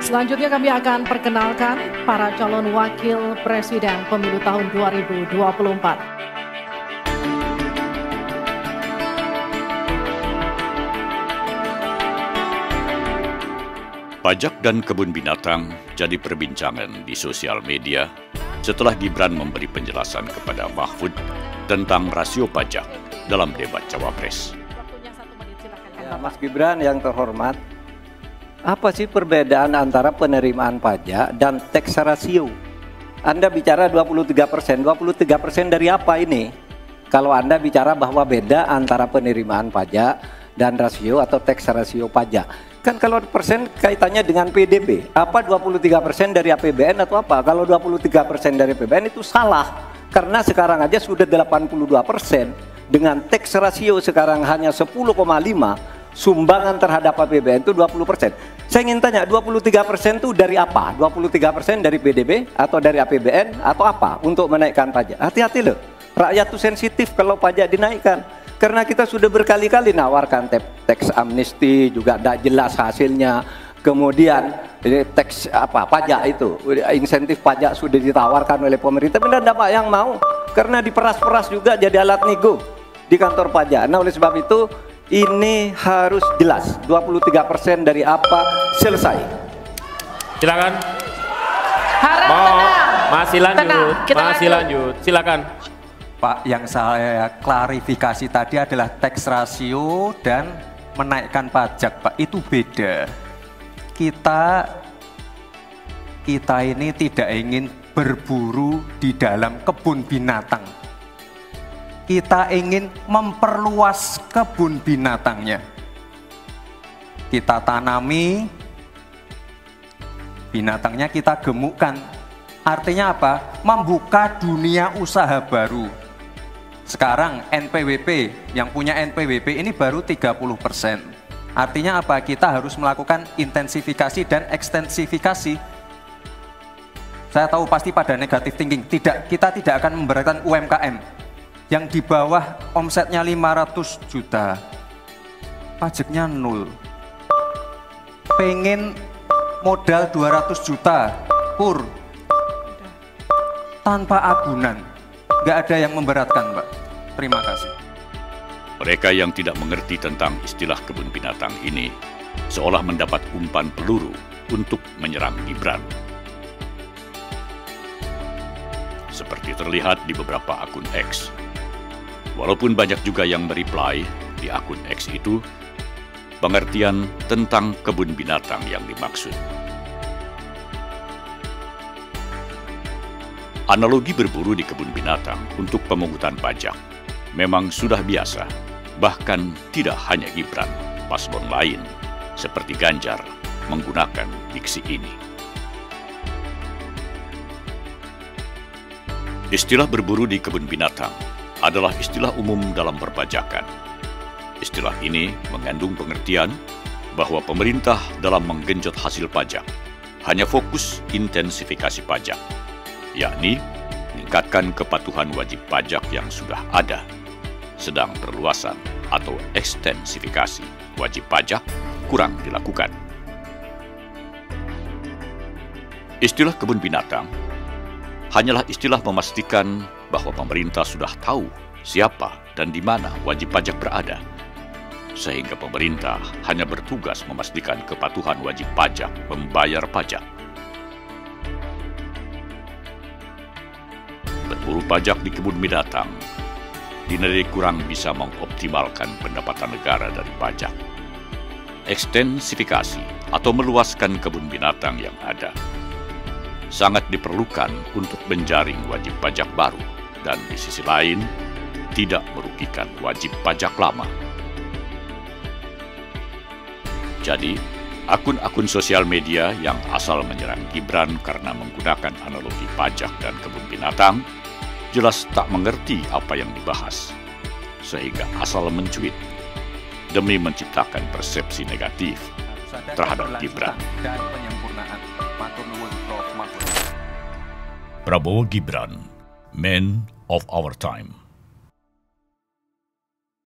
Selanjutnya kami akan perkenalkan para calon wakil presiden pemilu tahun 2024. Pajak dan kebun binatang jadi perbincangan di sosial media setelah Gibran memberi penjelasan kepada Mahfud tentang rasio pajak dalam debat Cawapres. Ya, Mas Gibran yang terhormat, apa sih perbedaan antara penerimaan pajak dan tax ratio? Anda bicara 23%, 23% dari apa ini? Kalau Anda bicara bahwa beda antara penerimaan pajak dan rasio atau tax ratio pajak. Kan kalau persen kaitannya dengan PDB, apa 23% dari APBN atau apa? Kalau 23% dari APBN itu salah, karena sekarang aja sudah 82%, dengan tax ratio sekarang hanya 10,5, sumbangan terhadap APBN itu 20%. Saya ingin tanya, 23% itu dari apa? 23% dari PDB atau dari APBN atau apa untuk menaikkan pajak? Hati-hati loh, rakyat itu sensitif kalau pajak dinaikkan. Karena kita sudah berkali-kali nawarkan tax amnesty, juga tidak jelas hasilnya. Kemudian tax pajak itu, insentif pajak sudah ditawarkan oleh pemerintah, benar tidak Pak yang mau? Karena diperas-peras juga jadi alat nego di kantor pajak. Nah oleh sebab itu ini harus jelas, 23% dari apa, selesai. Silakan. Harap tenang. Masih lanjut, masih lanjut. Silakan. Pak, yang saya klarifikasi tadi adalah tax ratio dan menaikkan pajak, Pak. Itu beda. Kita ini tidak ingin berburu di dalam kebun binatang. Kita ingin memperluas kebun binatangnya. Kita tanami, binatangnya kita gemukkan. Artinya apa? Membuka dunia usaha baru. Sekarang NPWP, yang punya NPWP ini baru 30%. Artinya apa? Kita harus melakukan intensifikasi dan ekstensifikasi. Saya tahu pasti pada negatif thinking. Kita tidak akan memberatkan UMKM yang di bawah omsetnya 500 juta. Pajaknya 0. Pengen modal 200 juta, pur. Tanpa agunan. Nggak ada yang memberatkan, Pak. Terima kasih. Mereka yang tidak mengerti tentang istilah kebun binatang ini seolah mendapat umpan peluru untuk menyerang Gibran. Seperti terlihat di beberapa akun X. Walaupun banyak juga yang mereply di akun X itu, pengertian tentang kebun binatang yang dimaksud. Analogi berburu di kebun binatang untuk pemungutan pajak memang sudah biasa, bahkan tidak hanya Gibran, paslon lain seperti Ganjar menggunakan diksi ini. Istilah berburu di kebun binatang adalah istilah umum dalam perpajakan. Istilah ini mengandung pengertian bahwa pemerintah dalam menggenjot hasil pajak hanya fokus intensifikasi pajak, yakni meningkatkan kepatuhan wajib pajak yang sudah ada, sedang perluasan atau ekstensifikasi wajib pajak kurang dilakukan. Istilah kebun binatang hanyalah istilah memastikan bahwa pemerintah sudah tahu siapa dan di mana wajib pajak berada, sehingga pemerintah hanya bertugas memastikan kepatuhan wajib pajak membayar pajak. Berburu pajak di kebun binatang dinilai kurang bisa mengoptimalkan pendapatan negara dari pajak. Ekstensifikasi atau meluaskan kebun binatang yang ada sangat diperlukan untuk menjaring wajib pajak baru dan di sisi lain tidak merugikan wajib pajak lama. Jadi, akun-akun sosial media yang asal menyerang Gibran karena menggunakan analogi pajak dan kebun binatang jelas tak mengerti apa yang dibahas, sehingga asal mencuit demi menciptakan persepsi negatif terhadap Gibran. Prabowo Gibran, Man of Our Time.